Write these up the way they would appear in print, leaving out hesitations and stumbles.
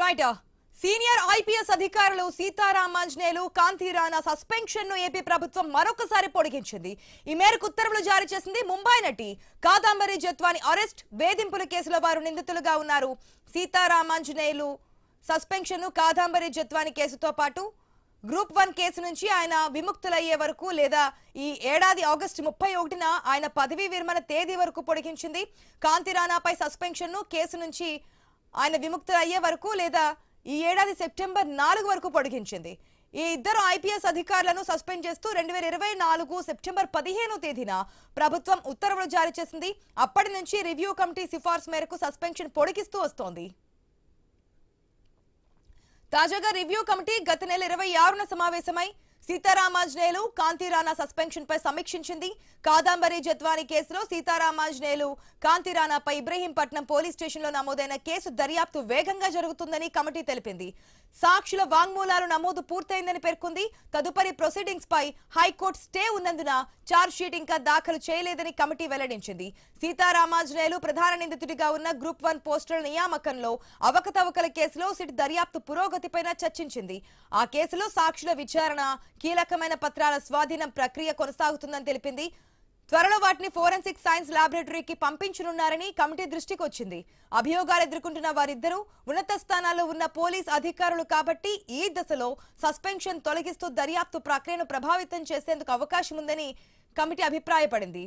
Right senior IPS అధికారులు సీతారామాంజనేయులు కాంతి Rana suspension ను AP ప్రభుత్వం మరొకసారి పొడిగించింది. ఈ మేరకు ఉత్తర్వులు జారీ చేసింది. ముంబై నటి కాదంబరి జత్వాని అరెస్ట్ వేధింపుల కేసులో వారు నిందితులుగా ఉన్నారు. సీతారామాంజనేయులు సస్పెన్షన్ ను కాదంబరి జత్వాని కేసుతో పాటు గ్రూప్ 1 కేసు నుంచి ఆయన విముక్తులయ్యే వరకు లేదా ఈ ఏడాది ఆగస్టు 31న ఆయన పదవీ విరమణ తేదీ వరకు పొడిగించింది. కాంతి రాణాపై సస్పెన్షన్ ను కేసు నుంచి ఆయన విముక్తులయ్యే వరకు లేదా ఈ ఏడాది సెప్టెంబర్ 4 వరకు పొడిగించింది. ఈ ఇద్దరు ఐపీఎస్ అధికారులను సస్పెండ్ చేస్తూ 2024 సెప్టెంబర్ 15వ తేదీన ప్రభుత్వం ఉత్తర్వులు జారీ చేసింది. అప్పటి నుంచి రివ్యూ కమిటీ సిఫార్సు మేరకు సస్పెన్షన్ పొడిగిస్తూ వస్తోంది. తాజాగా రివ్యూ కమిటీ గత నెల 26న సమావేశమై సీతారామాంజనేయులు కాంతి రాణా సస్పెన్షన్ పై సమీక్షించింది. కాదంబరి జత్వాని కేసులో సీతారామాంజనేయులు కాంతి రాణాపై ఇబ్రహీంపట్నం పోలీస్ స్టేషన్లో నమోదైన కేసు దర్యాప్తు వేగంగా జరుగుతుందని కమిటీ తెలిపింది. సాక్షుల వాంగ్మూలాలు నమోదు పూర్తయిందని పేర్కొంది. తదుపరి ప్రొసీడింగ్స్ పై హైకోర్టు స్టే ఉన్నందున ఛార్జ్ షీట్ ఇంకా దాఖలు చేయలేదని కమిటీ వెల్లడించింది. సీతారామాంజనేయులు ప్రధాన నిందితుడిగా ఉన్న గ్రూప్ 1 పోస్టుల నియామకంలో అవకతవకల కేసులో సిట్ దర్యాప్తు పురోగతిపై చర్చించింది. ఆ కేసులో సాక్షుల విచారణ, కీలకమైన పత్రాల స్వాధీనం ప్రక్రియ కొనసాగుతుందని తెలిపింది. త్వరలో వాటిని ఫోరెన్సిక్ సైన్స్ ల్యాబొరేటరీకి పంపించనున్నారని కమిటీ దృష్టికి వచ్చింది. అభియోగాలు ఎదుర్కొంటున్న వారిద్దరూ ఉన్నత స్థానాల్లో ఉన్న పోలీస్ అధికారులు కాబట్టి ఈ దశలో సస్పెన్షన్ తొలగిస్తూ దర్యాప్తు ప్రక్రియను ప్రభావితం చేసేందుకు అవకాశం ఉందని కమిటీ అభిప్రాయపడింది.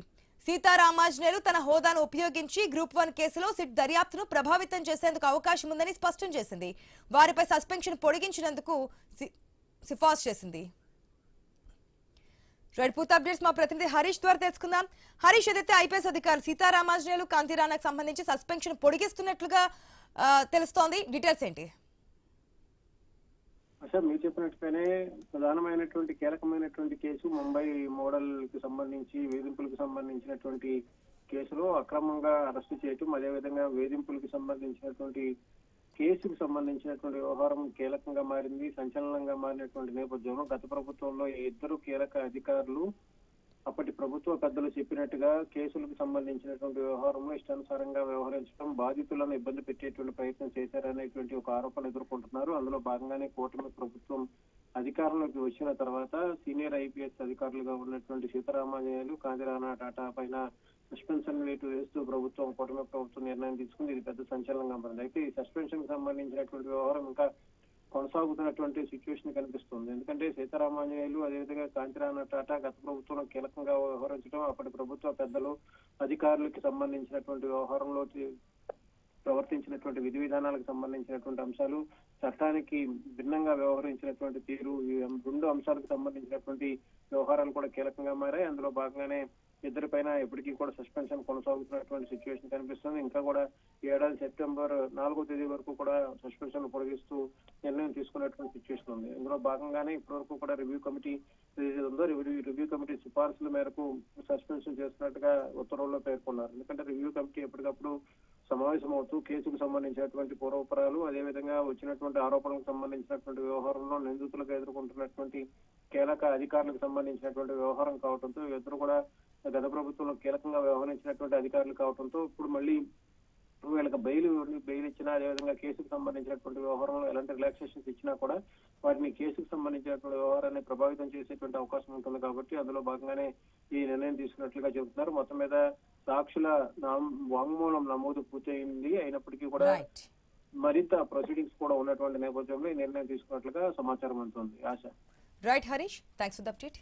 సీతారామాంజనేయులు తన హోదాను ఉపయోగించి గ్రూప్ 1 కేసులో సిట్ దర్యాప్తును ప్రభావితం చేసేందుకు అవకాశం ఉందని స్పష్టం చేసింది. వారిపై సస్పెన్షన్ పొడిగించినందుకు సిఫార్సు చేసింది. రెడ్ పూర్తి అప్డేట్స్ మా ప్రతినిధి హరీష్ ద్వారా తెలుసుకుందాం. హరీష్, ఏదైతే ఐపీఎస్ అధికారులు సీతారామాంజనేయులు కాంతి రాణాకు సంబంధించి సస్పెన్షన్ పొడిగిస్తున్నట్లుగా తెలుస్తోంది, డీటెయిల్స్ ఏంటి? సార్, మీరు చెప్పినట్టుగానే ప్రధానమైనటువంటి కీలకమైనటువంటి కేసు ముంబై మోడల్ కి సంబంధించి వేధింపులకు సంబంధించినటువంటి కేసులో అక్రమంగా అరెస్టు చేయటం, అదేవిధంగా వేధింపులకు సంబంధించినటువంటి కేసుకు సంబంధించినటువంటి వ్యవహారం కీలకంగా మారింది. సంచలనంగా మారినటువంటి నేపథ్యంలో గత ప్రభుత్వంలో ఈ ఇద్దరు కీలక అధికారులు అప్పటి ప్రభుత్వ పెద్దలు చెప్పినట్టుగా కేసులకు సంబంధించినటువంటి వ్యవహారంలో ఇష్టానుసారంగా వ్యవహరించడం, బాధితులను ఇబ్బంది పెట్టేటువంటి ప్రయత్నం చేశారనేటువంటి ఒక ఆరోపణ ఎదుర్కొంటున్నారు. అందులో భాగంగానే కూటమి ప్రభుత్వం అధికారంలోకి వచ్చిన తర్వాత సీనియర్ ఐపీఎస్ అధికారులుగా ఉన్నటువంటి సీతారామాంజనేయులు, కాంతి రాణా టాటా పైన సస్పెన్షన్ వేటు వేస్తూ కూటమి ప్రభుత్వం నిర్ణయం తీసుకుంది. ఇది పెద్ద సంచలనంగా మారింది. అయితే ఈ సస్పెన్షన్ కి సంబంధించినటువంటి వ్యవహారం ఇంకా కొనసాగుతున్నటువంటి సిచ్యువేషన్ కనిపిస్తుంది. ఎందుకంటే సీతారామాంజనేయులు, అదేవిధంగా కాంతి రాణా టాటా గత ప్రభుత్వంలో కీలకంగా వ్యవహరించడం, అప్పటి ప్రభుత్వ పెద్దలు అధికారులకి సంబంధించినటువంటి వ్యవహారంలో ప్రవర్తించినటువంటి విధి విధానాలకు సంబంధించినటువంటి అంశాలు, చట్టానికి భిన్నంగా వ్యవహరించినటువంటి తీరు, ఈ 2 అంశాలకు సంబంధించినటువంటి వ్యవహారాలు కూడా కీలకంగా మారాయి. అందులో భాగంగానే ఇద్దరిపైన ఇప్పటికీ కూడా సస్పెన్షన్ కొనసాగుతున్నటువంటి సిచ్యువేషన్ కనిపిస్తుంది. ఇంకా కూడా ఏడాది సెప్టెంబర్ 4వ తేదీ వరకు కూడా సస్పెన్షన్ పొడిగిస్తూ నిర్ణయం తీసుకున్నటువంటి సిచ్యువేషన్ ఉంది. ఇందులో భాగంగానే ఇప్పటి వరకు కూడా రివ్యూ కమిటీ సిఫార్సుల మేరకు సస్పెన్షన్ చేస్తున్నట్టుగా ఉత్తర్వుల్లో పేర్కొన్నారు. ఎందుకంటే రివ్యూ కమిటీ ఎప్పటికప్పుడు సమావేశం అవుతూ కేసుకు సంబంధించినటువంటి పూర్వపరాలు, అదేవిధంగా వచ్చినటువంటి ఆరోపణలకు సంబంధించినటువంటి వ్యవహారంలో నిందితులకు ఎదుర్కొంటున్నటువంటి కీలక అధికారులకు సంబంధించినటువంటి వ్యవహారం కావడంతో ఇద్దరు కూడా గత ప్రభుత్వంలో కీలకంగా వ్యవహరించినటువంటి అధికారులు కావడంతో ఇప్పుడు మళ్ళీ వీళ్ళకి బెయిల్ ఇచ్చినా, అదేవిధంగా కేసుకు సంబంధించినటువంటి వ్యవహారంలో ఎలాంటి రిలాక్సేషన్స్ ఇచ్చినా కూడా వాటిని కేసుకు సంబంధించినటువంటి వ్యవహారాన్ని ప్రభావితం చేసేటువంటి అవకాశం ఉంటుంది. కాబట్టి అందులో భాగంగానే ఈ నిర్ణయం తీసుకున్నట్లుగా చెబుతున్నారు. మొత్తం మీద సాక్షుల వాంగ్మూలం నమోదు పూర్తయింది. అయినప్పటికీ కూడా మరింత ప్రొసీడింగ్స్ కూడా ఉన్నటువంటి నేపథ్యంలో ఈ నిర్ణయం తీసుకున్నట్లుగా సమాచారం అందుతుంది. Asha. Right Harish, thanks for the update.